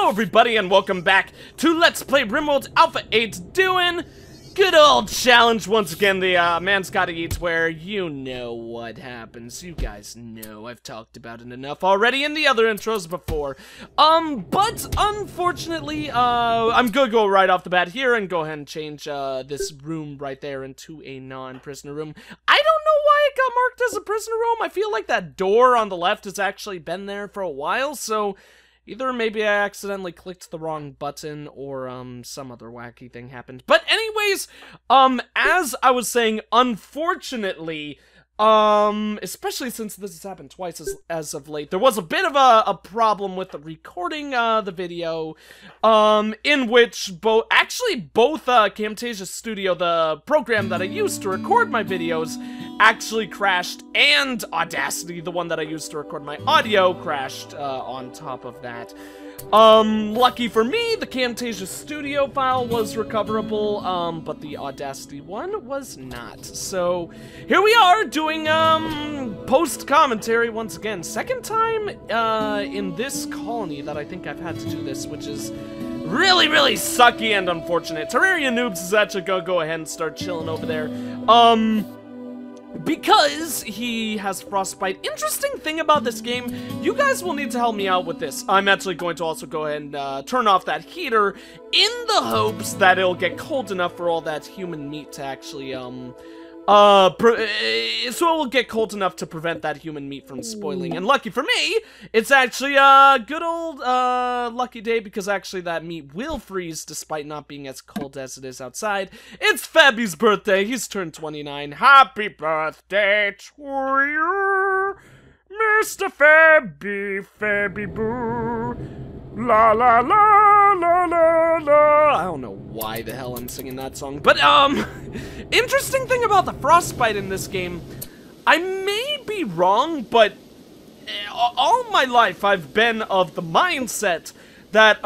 Hello everybody and welcome back to Let's Play RimWorld Alpha 8 doing good old challenge once again, the man's gotta eat, where you know what happens. You guys know I've talked about it enough already in the other intros before. But unfortunately, I'm gonna go right off the bat here and go ahead and change this room right there into a non-prisoner room. I don't know why it got marked as a prisoner room. I feel like that door on the left has actually been there for a while, so either maybe I accidentally clicked the wrong button or, some other wacky thing happened. But anyways, as I was saying, unfortunately, especially since this has happened twice as of late, there was a bit of a problem with the recording, the video, in which both Camtasia Studio, the program that I used to record my videos, actually crashed, and Audacity, the one that I used to record my audio, crashed, on top of that. Lucky for me, the Camtasia Studio file was recoverable, but the Audacity one was not. So, here we are doing, post-commentary once again. Second time, in this colony that I think I've had to do this, which is really, really sucky and unfortunate. Terraria Noobs is actually gonna go ahead and start chilling over there. Because he has frostbite. Interesting thing about this game, you guys will need to help me out with this. I'm actually going to also go ahead and turn off that heater in the hopes that it'll get cold enough for all that human meat to actually, so it will get cold enough to prevent that human meat from spoiling. And lucky for me, it's actually a good old, lucky day, because actually that meat will freeze despite not being as cold as it is outside. It's Fabby's birthday. He's turned 29. Happy birthday to you, Mr. Fabby Boo. La la la la la la. I don't know why the hell I'm singing that song, but interesting thing about the frostbite in this game, I may be wrong, but all my life I've been of the mindset that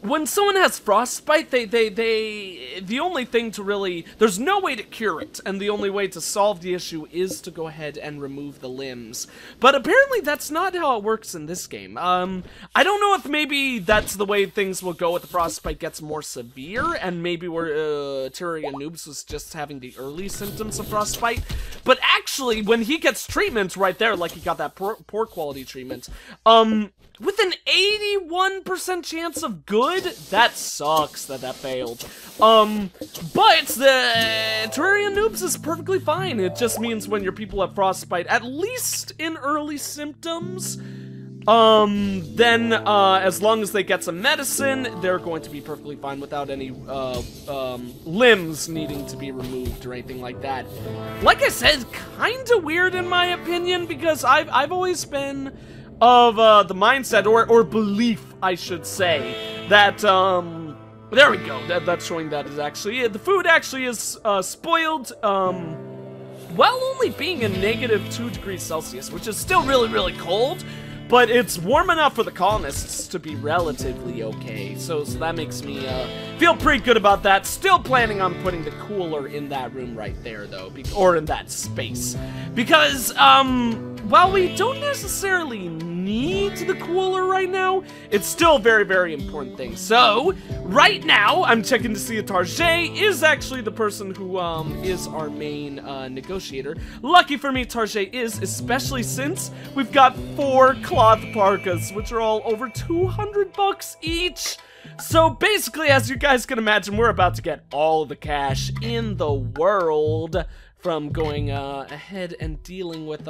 when someone has frostbite, the only thing to really, there's no way to cure it, and the only way to solve the issue is to go ahead and remove the limbs. But apparently that's not how it works in this game. I don't know if maybe that's the way things will go if the frostbite gets more severe, and maybe where Terraria Noobs was just having the early symptoms of frostbite. But actually, when he gets treatment right there, like he got that poor quality treatment, with an 81% chance of good, that sucks that failed. But the Terraria Noobs is perfectly fine. It just means when your people have frostbite, at least in early symptoms, then, as long as they get some medicine, they're going to be perfectly fine without any, limbs needing to be removed or anything like that. Like I said, kinda weird in my opinion, because I've always been of, the mindset, or belief, I should say, that, there we go, that's showing that is actually, the food actually is, spoiled, while only being a -2 degrees Celsius, which is still really, really cold, but it's warm enough for the colonists to be relatively okay, so that makes me, feel pretty good about that. Still planning on putting the cooler in that room right there, though, or in that space, because, while we don't necessarily need the cooler right now, it's still a very, very important thing. So, right now, I'm checking to see if Tarjay is actually the person who, is our main, negotiator. Lucky for me, Tarjay is, especially since we've got 4 cloth parkas, which are all over 200 bucks each. So basically, as you guys can imagine, we're about to get all the cash in the world from going, ahead and dealing with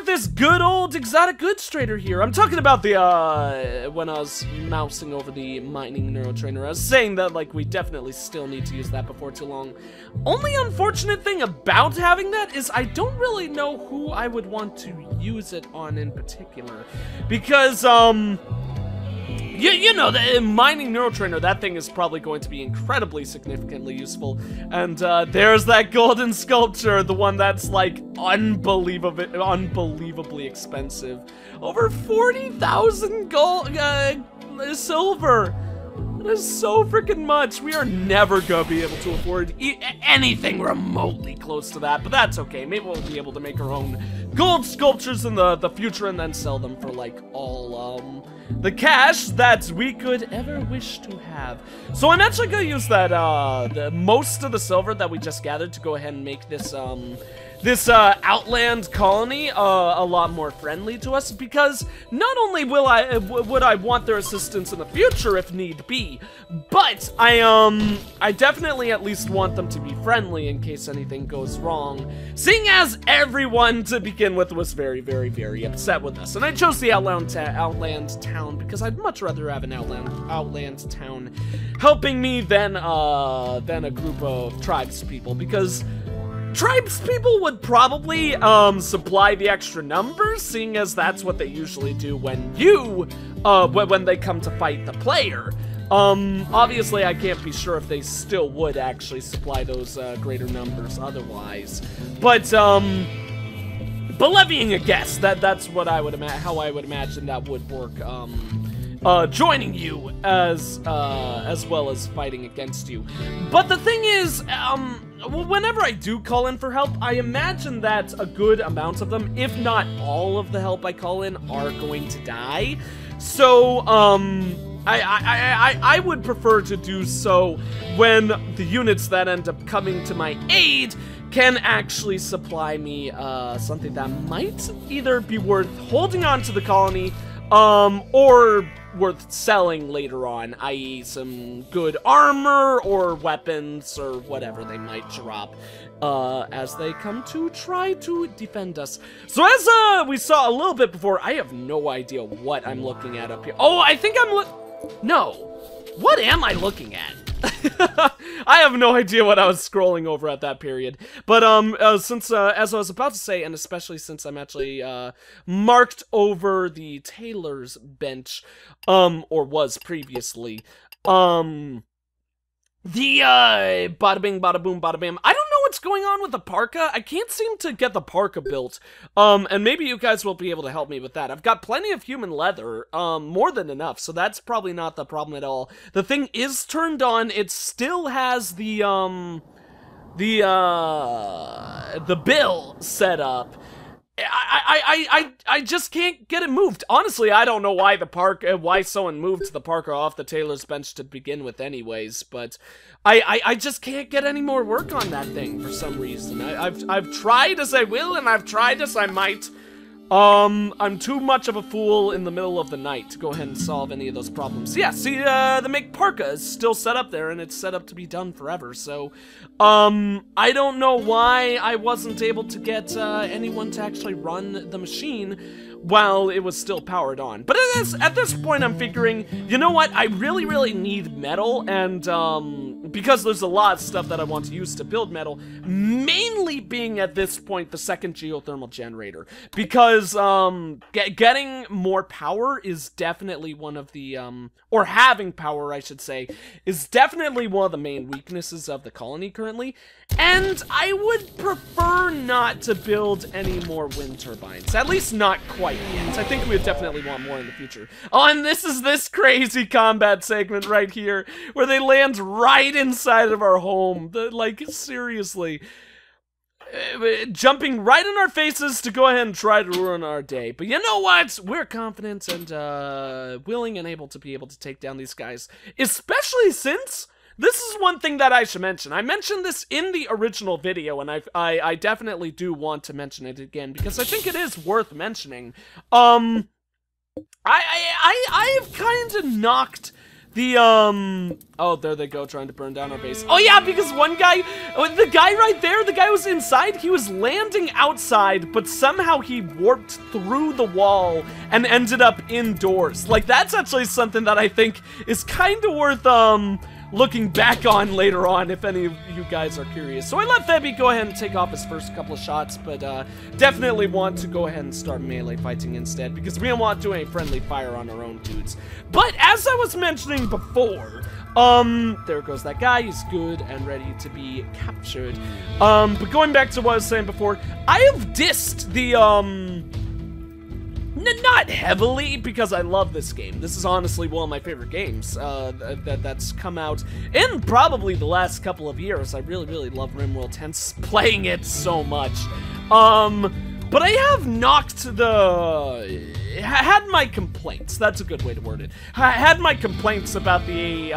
this good old exotic goods trader here. I'm talking about the, when I was mousing over the mining neurotrainer, I was saying that, like, we definitely still need to use that before too long. Only unfortunate thing about having that is I don't really know who I would want to use it on in particular. Because, you know, the mining neurotrainer, that thing is probably going to be incredibly significantly useful. And, there's that golden sculpture, the one that's, like, unbelievably expensive. Over 40,000 gold, silver. That is so freaking much. We are never gonna be able to afford anything remotely close to that, but that's okay. Maybe we'll be able to make our own gold sculptures in the future and then sell them for like all the cash that we could ever wish to have. So I'm actually gonna use that most of the silver that we just gathered to go ahead and make this outland colony a lot more friendly to us, because not only would I want their assistance in the future if need be, but I definitely at least want them to be friendly in case anything goes wrong, seeing as everyone to begin with was very, very, very upset with us. And I chose the outland town because I'd much rather have an outland town helping me than a group of tribespeople, because tribespeople would probably supply the extra numbers, seeing as that's what they usually do when when they come to fight the player. Obviously I can't be sure if they still would actually supply those greater numbers otherwise, but levying a guess, that's what I would how I would imagine that would work. Joining you as well as fighting against you. But the thing is, whenever I do call in for help, I imagine that a good amount of them, if not all of the help I call in, are going to die. So, I would prefer to do so when the units that end up coming to my aid can actually supply me something that might either be worth holding on to the colony, or worth selling later on, i.e. some good armor or weapons or whatever they might drop as they come to try to defend us. So as we saw a little bit before, I have no idea what I'm looking at up here. Oh, I think no. What am I looking at? I have no idea what I was scrolling over at that period. But since as I was about to say, and especially since I'm actually marked over the tailor's bench, or was previously, the bada bing, bada boom, bada bam. I don't know what's going on with the parka. I can't seem to get the parka built. And maybe you guys will be able to help me with that. I've got plenty of human leather, more than enough, so that's probably not the problem at all. The thing is turned on. It still has the bill set up. I just can't get it moved. Honestly, I don't know why why someone moved the parka off the tailor's bench to begin with anyways, but I just can't get any more work on that thing for some reason. I've tried as I will, and I've tried as I might. I'm too much of a fool in the middle of the night to go ahead and solve any of those problems. Yeah, see, the make parka is still set up there, and it's set up to be done forever, so, I don't know why I wasn't able to get, anyone to actually run the machine while it was still powered on. But at this point, I'm figuring, you know what, I really, really need metal, and, because there's a lot of stuff that I want to use to build metal, mainly being at this point the second geothermal generator, because getting more power is definitely one of the or having power, I should say, is definitely one of the main weaknesses of the colony currently, and I would prefer not to build any more wind turbines, at least not quite yet. I think we would definitely want more in the future. Oh, and this is this crazy combat segment right here where they land right inside of our home. Like, seriously. Jumping right in our faces to go ahead and try to ruin our day. But you know what? We're confident and willing and able to take down these guys. Especially since this is one thing that I should mention. I mentioned this in the original video, and I definitely do want to mention it again because I think it is worth mentioning. I've kind of knocked the, oh, there they go, trying to burn down our base. Oh yeah, because one guy, the guy right there, the guy was inside, he was landing outside, but somehow he warped through the wall and ended up indoors. Like, that's actually something that I think is kind of worth, looking back on later on, if any of you guys are curious. So I let Febby go ahead and take off his first couple of shots, but definitely want to go ahead and start melee fighting instead, because we don't want to do any friendly fire on our own dudes. But as I was mentioning before, there goes that guy, he's good and ready to be captured. But going back to what I was saying before, I have dissed the, not heavily, because I love this game. This is honestly one of my favorite games that's come out in probably the last couple of years. I really, really love RimWorld, hence playing it so much. but I have knocked had my complaints. That's a good way to word it. I had my complaints about the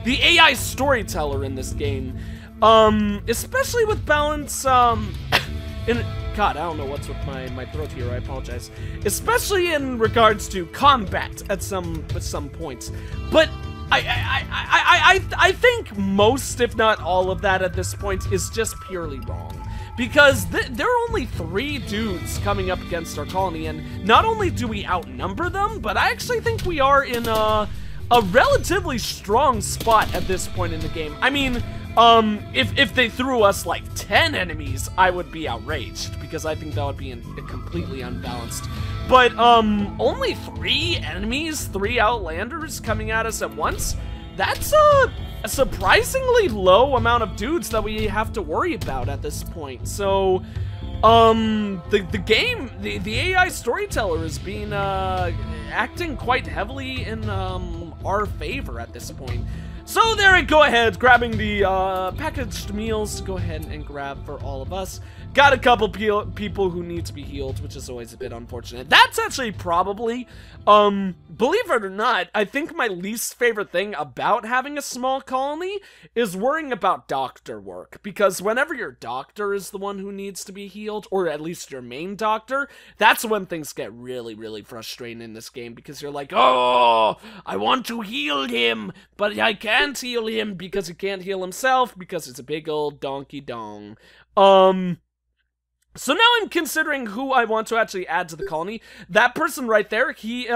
the AI storyteller in this game, especially with balance. God, I don't know what's with my throat here. I apologize. Especially in regards to combat at some points, but I think most, if not all of that at this point is just purely wrong. Because there are only 3 dudes coming up against our colony, and not only do we outnumber them, but I actually think we are in a relatively strong spot at this point in the game. I mean, if they threw us like 10 enemies, I would be outraged, because I think that would be completely unbalanced. But, only 3 enemies, 3 Outlanders coming at us at once? That's a surprisingly low amount of dudes that we have to worry about at this point. So, the AI storyteller is being, acting quite heavily in, our favor at this point. So there, go ahead, grabbing the packaged meals to go ahead and grab for all of us. Got a couple people who need to be healed, which is always a bit unfortunate. That's actually probably, believe it or not, I think my least favorite thing about having a small colony is worrying about doctor work. Because whenever your doctor is the one who needs to be healed, or at least your main doctor, that's when things get really, really frustrating in this game. Because you're like, oh, I want to heal him, but I can't heal him because he can't heal himself because it's a big old donkey dong. So now I'm considering who I want to actually add to the colony. That person right there, he's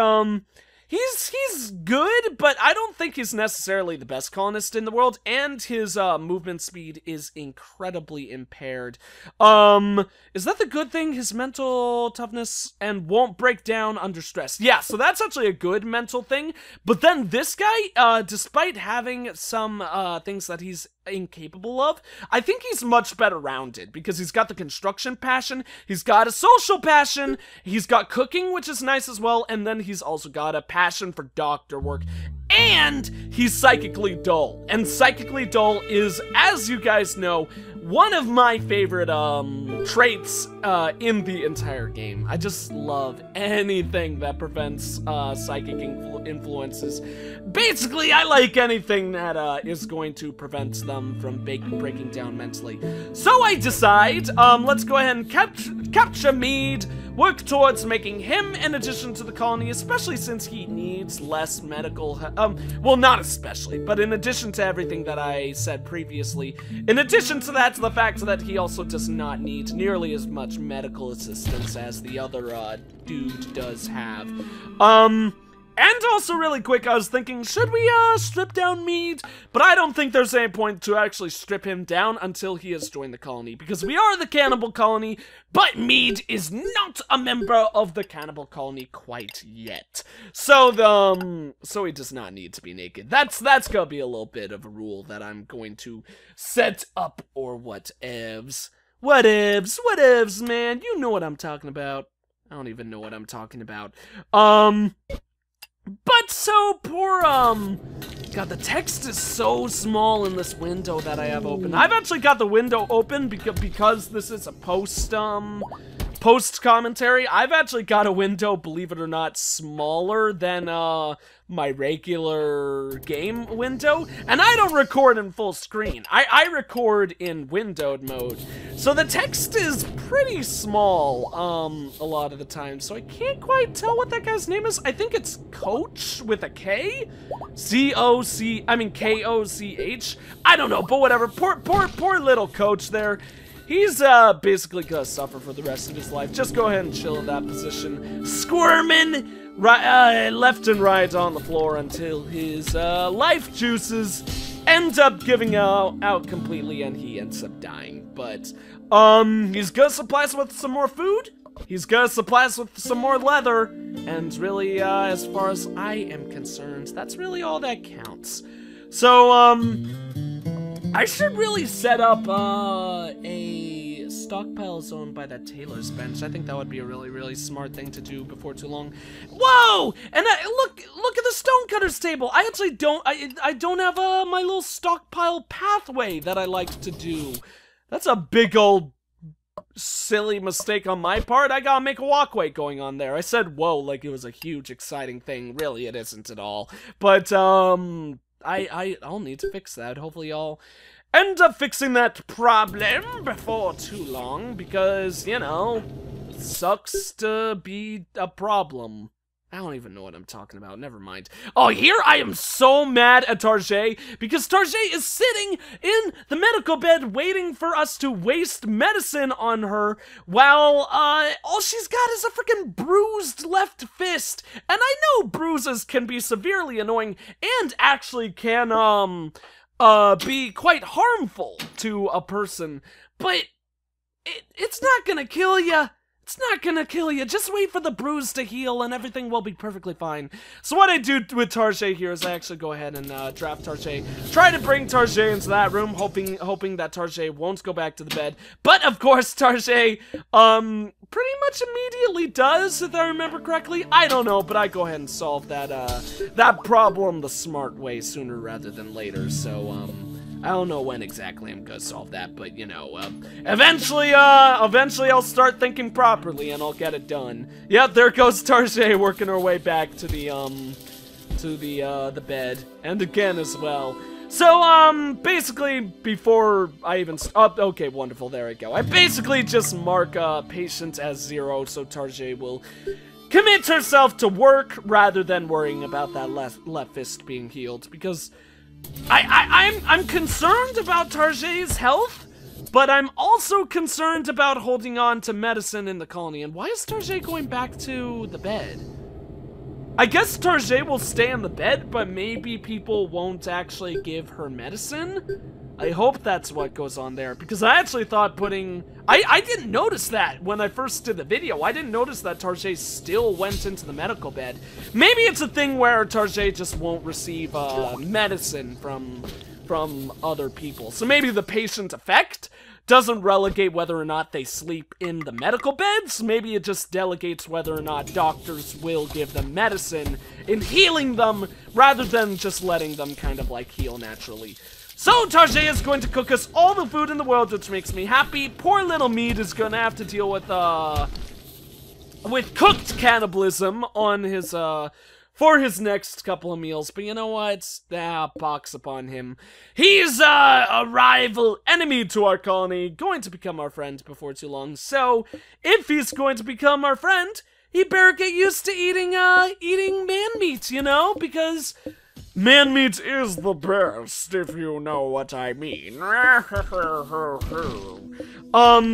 good, but I don't think he's necessarily the best colonist in the world, and his movement speed is incredibly impaired. Is that the good thing? His mental toughness and won't break down under stress. Yeah, so that's actually a good mental thing. But then this guy, despite having some things that he's incapable of, I think he's much better rounded, because he's got the construction passion, he's got a social passion, he's got cooking, which is nice as well, and then he's also got a passion for doctor work, and he's psychically dull. And psychically dull is, as you guys know, one of my favorite traits in the entire game. I just love anything that prevents psychic influences. Basically, I like anything that is going to prevent them from breaking down mentally. So I decide, let's go ahead and capture Mead, work towards making him an addition to the colony, especially since he needs less medical well, not especially, but in addition to everything that I said previously, in addition to that, to the fact that he also does not need nearly as much medical assistance as the other dude does have. And also, really quick, I was thinking, should we, strip down Mead? But I don't think there's any point to actually strip him down until he has joined the colony, because we are the cannibal colony, but Mead is not a member of the cannibal colony quite yet. So, so he does not need to be naked. That's gonna be a little bit of a rule that I'm going to set up, or whatevs. Whatevs, man, you know what I'm talking about. I don't even know what I'm talking about. But so poor, God, the text is so small in this window that I have open. I've actually got the window open because this is a post commentary. I've actually got a window, believe it or not, smaller than, my regular game window, and I don't record in full screen. I record in windowed mode, so the text is pretty small, a lot of the time, so I can't quite tell what that guy's name is. I think it's Coach with a K? K-O-C-H? I don't know, but whatever. Poor little Coach there. He's, basically gonna suffer for the rest of his life. Just go ahead and chill in that position, squirming left and right on the floor until his, life juices end up giving out completely and he ends up dying. But, he's gonna supply us with some more food, he's gonna supply us with some more leather, and really, as far as I am concerned, that's really all that counts. So, I should really set up, a stockpile zone by that tailor's bench. I think that would be a really, really smart thing to do before too long. Whoa! And look at the stonecutter's table! I actually don't, I don't have, my little stockpile pathway that I like to do. That's a big old silly mistake on my part. I gotta make a walkway going on there. I said whoa like it was a huge exciting thing. Really, it isn't at all. But, I'll need to fix that. Hopefully I'll end up fixing that problem before too long, because, you know, it sucks to be a problem. I don't even know what I'm talking about. Never mind. Oh, here I am so mad at Tarjay, because Tarjay is sitting in the medical bed waiting for us to waste medicine on her, while, all she's got is a freaking bruised left fist. And I know bruises can be severely annoying and actually can, be quite harmful to a person, but it's not gonna kill ya. It's not gonna kill you. Just wait for the bruise to heal and everything will be perfectly fine. So what I do with Tarjay here is I actually go ahead and draft Tarjay. Try to bring Tarjay into that room, hoping that Tarjay won't go back to the bed. But of course Tarjay pretty much immediately does, if I remember correctly. I don't know, but I go ahead and solve that that problem the smart way sooner rather than later. So I don't know when exactly I'm gonna solve that, but you know, eventually I'll start thinking properly and I'll get it done. Yep, there goes Tarjay working her way back to the bed, and again as well. So, basically, before I even, okay, wonderful, there I go. I basically just mark, patient as 0, so Tarjay will commit herself to work rather than worrying about that left fist being healed, because I'm concerned about Tarjay's health, but I'm also concerned about holding on to medicine in the colony. And why is Tarjay going back to the bed? I guess Tarjay will stay in the bed, but maybe people won't actually give her medicine? I hope that's what goes on there, because I actually thought putting... I didn't notice that when I first did the video. I didn't notice that Tarjay still went into the medical bed. Maybe it's a thing where Tarjay just won't receive medicine from other people. So maybe the patient effect doesn't relegate whether or not they sleep in the medical beds. Maybe it just delegates whether or not doctors will give them medicine in healing them, rather than just letting them kind of like heal naturally. So Tarjay is going to cook us all the food in the world, which makes me happy. Poor little Meat is going to have to deal with cooked cannibalism on his, for his next couple of meals. But you know what? Pox upon him. He's, a rival enemy to our colony, going to become our friend before too long. So, if he's going to become our friend, he better get used to eating man meat, you know? Because... man meat is the best, if you know what I mean.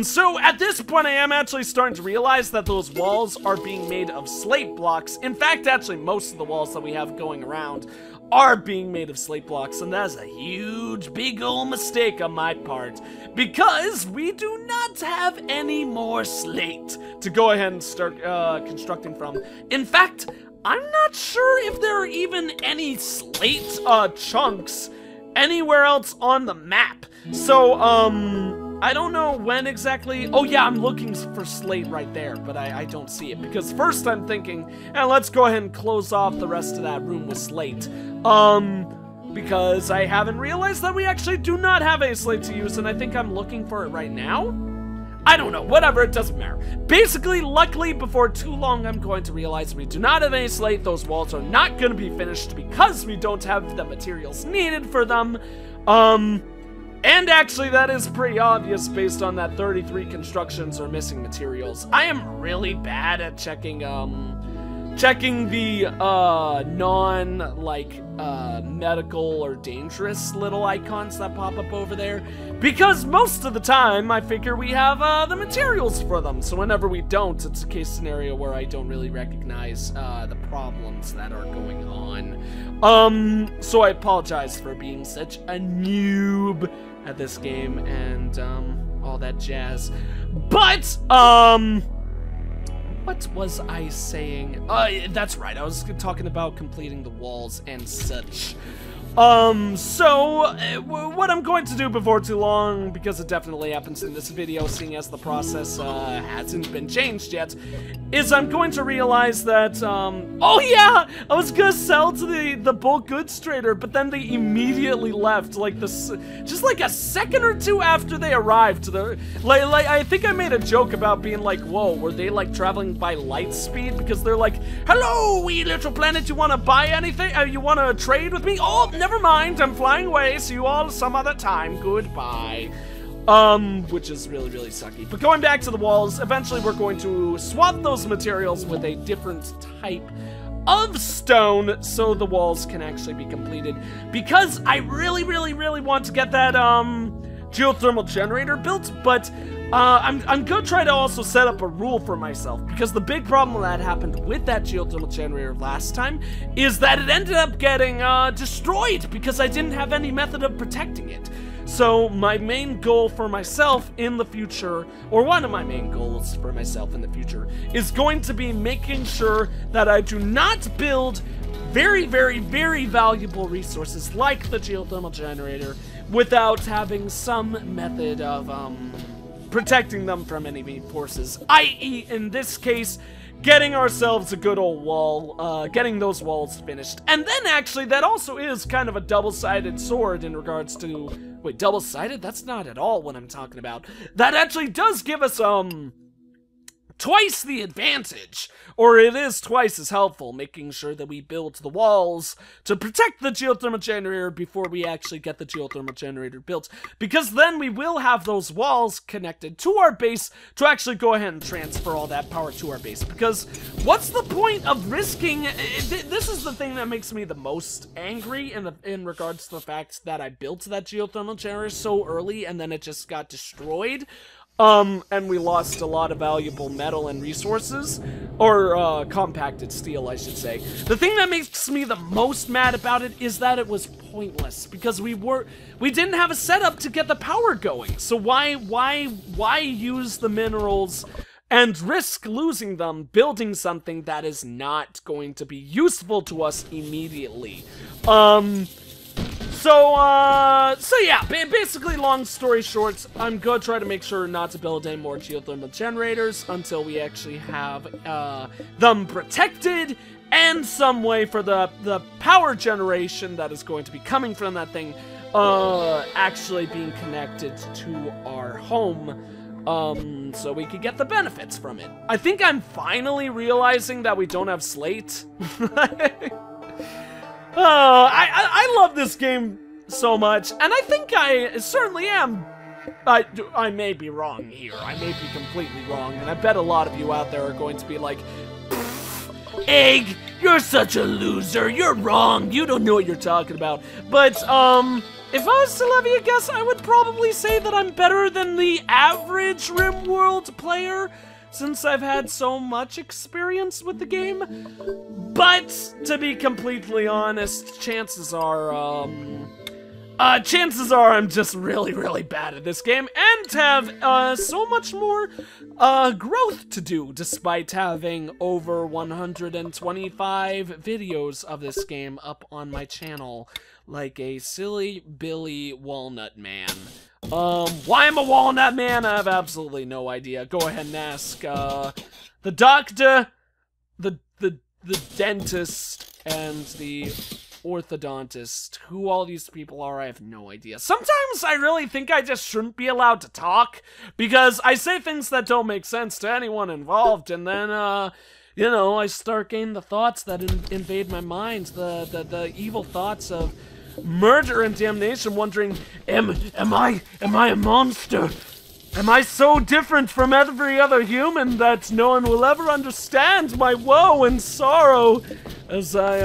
So at this point I am actually starting to realize that those walls are being made of slate blocks. In fact, actually most of the walls that we have going around are being made of slate blocks, and that's a huge, big ol' mistake on my part, because we do not have any more slate to go ahead and start constructing from. In fact, I'm not sure if there are even any slate chunks anywhere else on the map. So, I don't know when exactly. Oh yeah, I'm looking for slate right there, but I don't see it, because first I'm thinking, let's go ahead and close off the rest of that room with slate. Because I haven't realized that we actually do not have a slate to use, and I think I'm looking for it right now. I don't know, whatever, it doesn't matter. Basically, luckily, before too long, I'm going to realize we do not have any slate. Those walls are not going to be finished because we don't have the materials needed for them. And actually, that is pretty obvious based on that 33 constructions are missing materials. I am really bad at checking the, medical or dangerous little icons that pop up over there, because most of the time I figure we have, the materials for them, so whenever we don't, it's a case scenario where I don't really recognize, the problems that are going on. So I apologize for being such a noob at this game, and, all that jazz. But, what was I saying? That's right, I was talking about completing the walls and such. What I'm going to do before too long, because it definitely happens in this video, seeing as the process, hasn't been changed yet, is I'm going to realize that, oh yeah, I was gonna sell to the bulk goods trader, but then they immediately left, like just like a second or two after they arrived to the, like, I think I made a joke about being like, whoa, were they like traveling by light speed? Because they're like, hello, wee little planet, you wanna buy anything? You wanna trade with me? Oh, never mind, I'm flying away, see you all some other time, goodbye. Which is really, really sucky. But going back to the walls, eventually we're going to swap those materials with a different type of stone so the walls can actually be completed. Because I really, really, really want to get that, geothermal generator built, but I'm gonna try to also set up a rule for myself, because the big problem that happened with that geothermal generator last time is that it ended up getting destroyed because I didn't have any method of protecting it. So my main goal for myself in the future, or one of my main goals for myself in the future, is going to be making sure that I do not build very, very, very valuable resources like the geothermal generator without having some method of protecting them from enemy forces, i.e. in this case, getting ourselves a good old wall, getting those walls finished. And then actually that also is kind of a double-sided sword in regards to, wait, double-sided? That's not at all what I'm talking about. That actually does give us, twice the advantage, or it is twice as helpful, making sure that we build the walls to protect the geothermal generator before we actually get the geothermal generator built, because then we will have those walls connected to our base to actually go ahead and transfer all that power to our base, because what's the point of risking, this is the thing that makes me the most angry in regards to the fact that I built that geothermal generator so early and then it just got destroyed. And we lost a lot of valuable metal and resources, or, compacted steel, I should say. The thing that makes me the most mad about it is that it was pointless, because we didn't have a setup to get the power going, so why use the minerals and risk losing them building something that is not going to be useful to us immediately? So yeah, basically, long story short, I'm gonna try to make sure not to build any more geothermal generators until we actually have them protected and some way for the power generation that is going to be coming from that thing actually being connected to our home, so we could get the benefits from it. I think I'm finally realizing that we don't have slate. I love this game so much, and I think I certainly am. I may be wrong here. I may be completely wrong, and I bet a lot of you out there are going to be like, Egg, you're such a loser. You're wrong. You don't know what you're talking about. But, if I was to levy a guess, I would probably say that I'm better than the average RimWorld player, since I've had so much experience with the game. But, to be completely honest, chances are I'm just really, really bad at this game, and have, so much more, growth to do, despite having over 125 videos of this game up on my channel, like a silly Billy Walnut Man. Why I'm a walnut man, I have absolutely no idea. Go ahead and ask, the doctor, the dentist, and the orthodontist. Who all these people are, I have no idea. Sometimes I really think I just shouldn't be allowed to talk, because I say things that don't make sense to anyone involved, and then, you know, I start getting the thoughts that invade my mind, the evil thoughts of murder and damnation, wondering, am I a monster? Am I so different from every other human that no one will ever understand my woe and sorrow as I,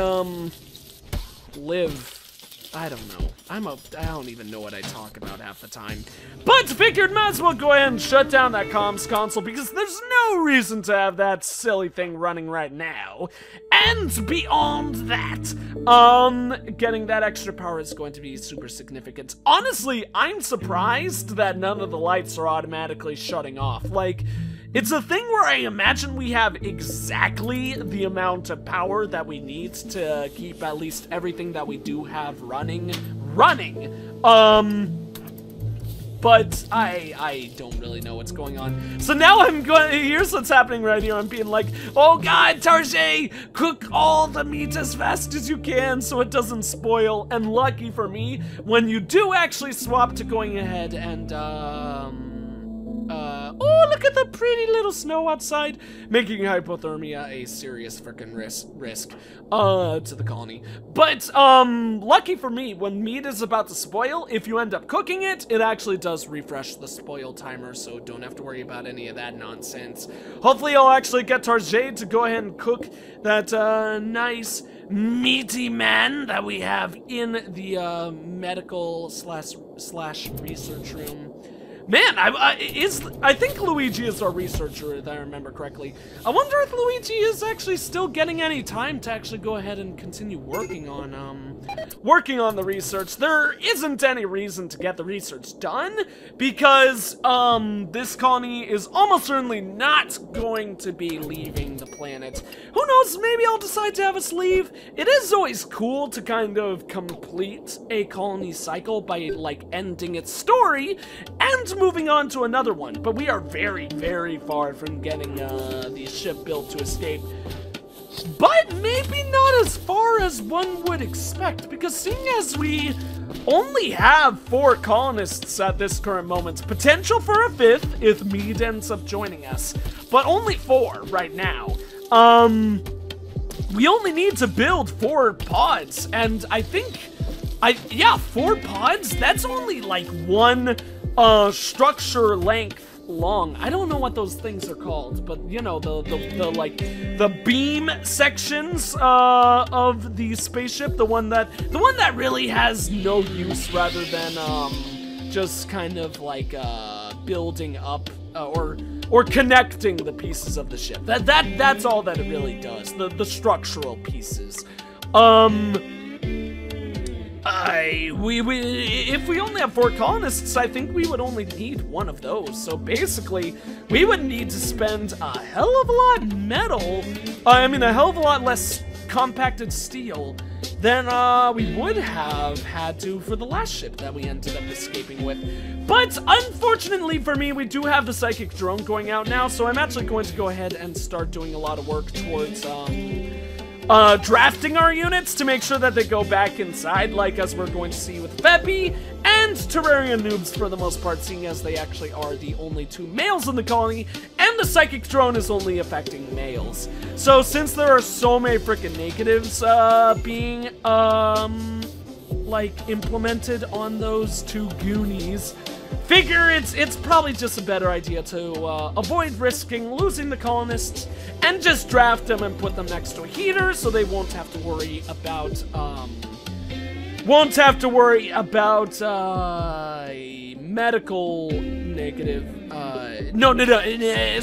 live? I don't know. I don't even know what I talk about half the time. But figured might as well go ahead and shut down that comms console, because there's no reason to have that silly thing running right now. And beyond that, getting that extra power is going to be super significant. Honestly, I'm surprised that none of the lights are automatically shutting off. Like, It's a thing where I imagine we have exactly the amount of power that we need to keep at least everything that we do have running. But I don't really know what's going on. So now I'm going, here's what's happening right here. I'm being like, oh God, Tarjay, cook all the meat as fast as you can so it doesn't spoil. And lucky for me, when you do actually swap to going ahead and, oh, look at the pretty little snow outside, making hypothermia a serious freaking risk to the colony. But, lucky for me, when meat is about to spoil, if you end up cooking it, it actually does refresh the spoil timer, so don't have to worry about any of that nonsense. Hopefully I'll actually get Tarjay to go ahead and cook that, nice meaty man that we have in the, medical slash research room. Man, I think Luigi is our researcher, if I remember correctly. I wonder if Luigi is actually still getting any time to actually go ahead and continue working on the research. There isn't any reason to get the research done, because, this colony is almost certainly not going to be leaving the planet. Who knows, maybe I'll decide to have us leave. It is always cool to kind of complete a colony cycle by, like, ending its story, and moving on to another one, but we are very, very far from getting the ship built to escape. But maybe not as far as one would expect, because seeing as we only have 4 colonists at this current moment, potential for a 5th if Mead ends up joining us, but only 4 right now. We only need to build 4 pods, and I think, yeah, 4 pods? That's only like 1 structure length long. I don't know what those things are called, but you know, the beam sections of the spaceship, the one that really has no use rather than just kind of like building up or connecting the pieces of the ship. That's all that it really does. The structural pieces. If we only have 4 colonists, I think we would only need 1 of those. So basically, we would need to spend a hell of a lot metal, I mean a hell of a lot less compacted steel than we would have had to for the last ship that we ended up escaping with. But unfortunately for me, we do have the psychic drone going out now, so I'm actually going to go ahead and start doing a lot of work towards drafting our units to make sure that they go back inside, like as we're going to see with Febby and Terrarian Noobs for the most part, seeing as they actually are the only 2 males in the colony, and the psychic drone is only affecting males. So since there are so many freaking negatives being like implemented on those 2 goonies, figure it's probably just a better idea to avoid risking losing the colonists and just draft them and put them next to a heater so they won't have to worry about a medical negative,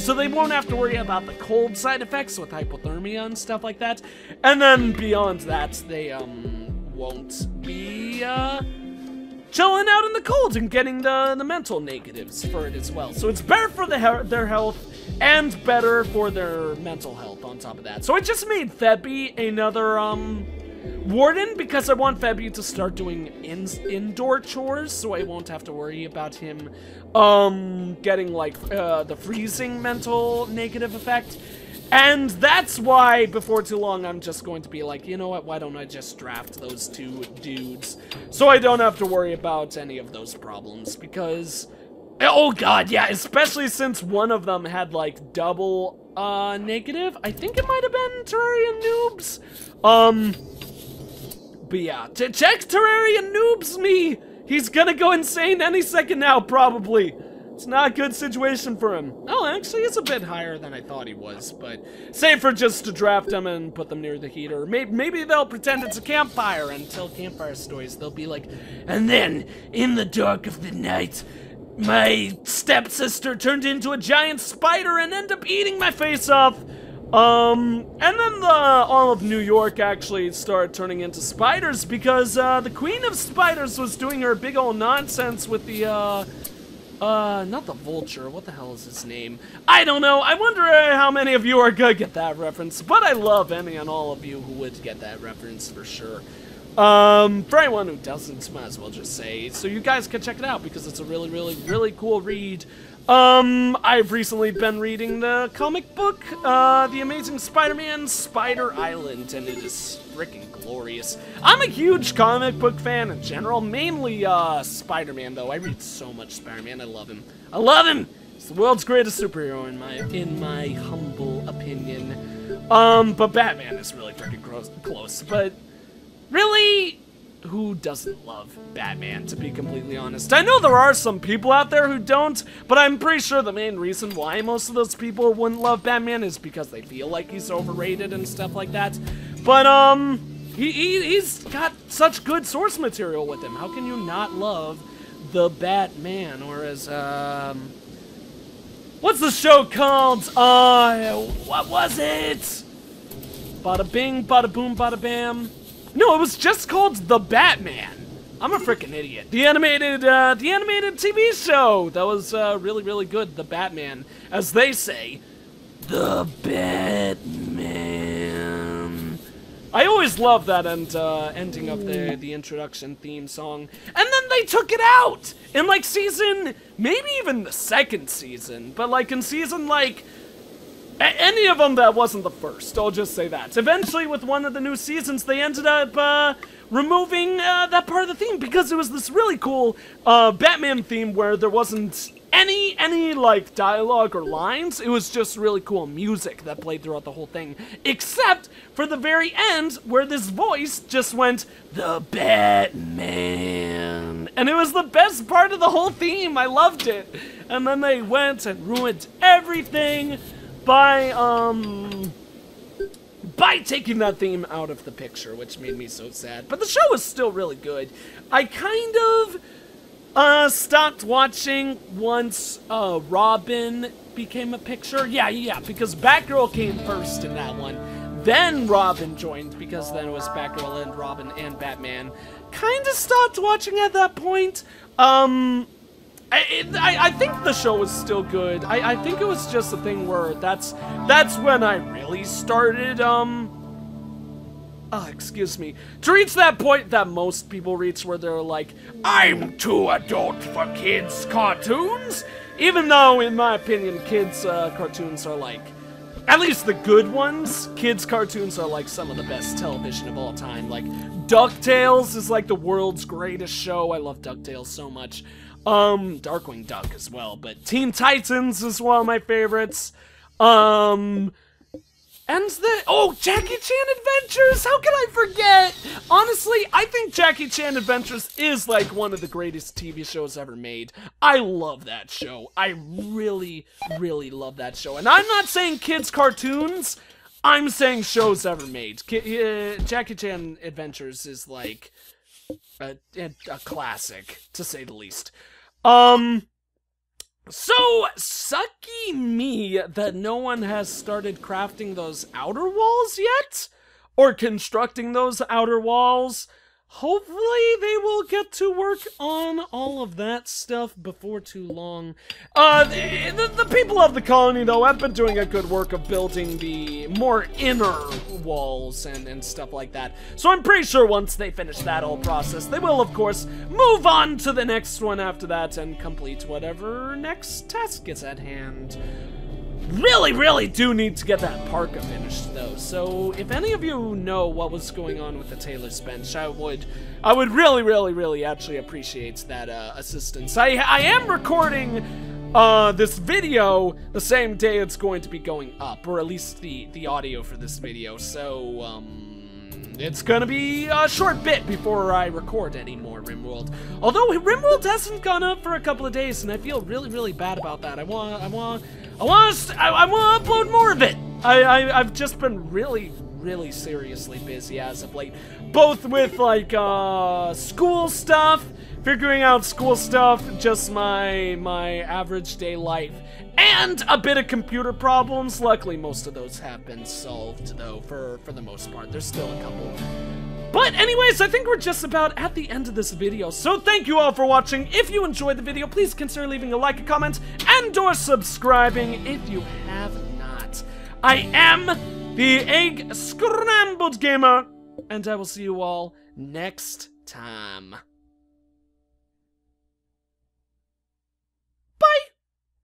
so they won't have to worry about the cold side effects with hypothermia and stuff like that, and then beyond that, they won't be chilling out in the cold and getting the mental negatives for it as well. So it's better for their health and better for their mental health on top of that. So I just made Febby another warden because I want Febby to start doing indoor chores, so I won't have to worry about him getting like the freezing mental negative effect. And that's why, before too long, I'm just going to be like, you know what, why don't I just draft those 2 dudes so I don't have to worry about any of those problems, because, oh god, yeah, especially since one of them had, like, double, negative. I think it might have been Terrarian Noobs. But yeah, check Terrarian Noobs me! He's gonna go insane any second now, probably. It's not a good situation for him. Oh, actually, it's a bit higher than I thought he was, but safer just to draft them and put them near the heater. Maybe they'll pretend it's a campfire and tell campfire stories. They'll be like, and then, in the dark of the night, my stepsister turned into a giant spider and ended up eating my face off. And then all of New York actually started turning into spiders because, the Queen of Spiders was doing her big ol' nonsense with the, Not the Vulture. What the hell is his name? I don't know. I wonder how many of you are gonna get that reference, but I love any and all of you who would get that reference for sure. For anyone who doesn't, might as well just say, so you guys can check it out because it's a really, really, really cool read. I've recently been reading the comic book, The Amazing Spider-Man Spider Island, and it is freaking glorious. I'm a huge comic book fan in general, mainly, Spider-Man, though. I read so much Spider-Man. I love him. I love him! He's the world's greatest superhero, in my humble opinion. But Batman is really freaking close, but really, who doesn't love Batman, to be completely honest? I know there are some people out there who don't, but I'm pretty sure the main reason why most of those people wouldn't love Batman is because they feel like he's overrated and stuff like that. But, he's got such good source material with him. How can you not love the Batman? Or as, what's the show called? What was it? Bada bing, bada boom, bada bam. No, it was just called The Batman. I'm a freaking idiot. The animated TV show that was really, really good. The Batman, as they say, The Batman. I always love that ending of the introduction theme song, and then they took it out in like season, maybe even the second season, but like in season like. Any of them that wasn't the first, I'll just say that. Eventually, with one of the new seasons, they ended up removing that part of the theme because it was this really cool Batman theme where there wasn't any like dialogue or lines. It was just really cool music that played throughout the whole thing, except for the very end where this voice just went, "The Batman," and it was the best part of the whole theme. I loved it, and then they went and ruined everything by taking that theme out of the picture, which made me so sad. But the show was still really good. I kind of stopped watching once Robin became a picture. Yeah, because Batgirl came first in that one. Then Robin joined, because then it was Batgirl and Robin and Batman. Kind of stopped watching at that point. I think the show was still good. I think it was just a thing where that's when I really started, excuse me, to reach that point that most people reach where they're like, I'm too adult for kids' cartoons. Even though, in my opinion, kids' cartoons are like, at least the good ones, kids' cartoons are like some of the best television of all time. Like, DuckTales is like the world's greatest show. I love DuckTales so much. Darkwing Duck as well, but Teen Titans is one of my favorites. Jackie Chan Adventures! How can I forget? Honestly, I think Jackie Chan Adventures is like one of the greatest TV shows ever made. I love that show. I really, really love that show. And I'm not saying kids' cartoons, I'm saying shows ever made. Jackie Chan Adventures is like a classic, to say the least. So, sucky me that no one has started crafting those outer walls yet? Or constructing those outer walls. Hopefully they will get to work on all of that stuff before too long. The people of the colony, though, have been doing a good work of building the more inner walls and stuff like that. So I'm pretty sure once they finish that whole process, they will, of course, move on to the next one after that and complete whatever next task is at hand. Really do need to get that parka finished, though. So if any of you know what was going on with the tailor's bench, I would really actually appreciate that assistance. I am recording this video the same day it's going to be going up, or at least the audio for this video. So it's gonna be a short bit before I record any more RimWorld. Although RimWorld hasn't gone up for a couple of days, and I feel really bad about that. I want to upload more of it. I've just been really seriously busy as of late, both with like school stuff, figuring out school stuff, just my average day life, and a bit of computer problems. Luckily, most of those have been solved, though, for the most part. There's still a couple. But anyways, I think we're just about at the end of this video, so thank you all for watching. If you enjoyed the video, please consider leaving a like, a comment, and or subscribing if you have not. I am the EggScrambledGamer, and I will see you all next time.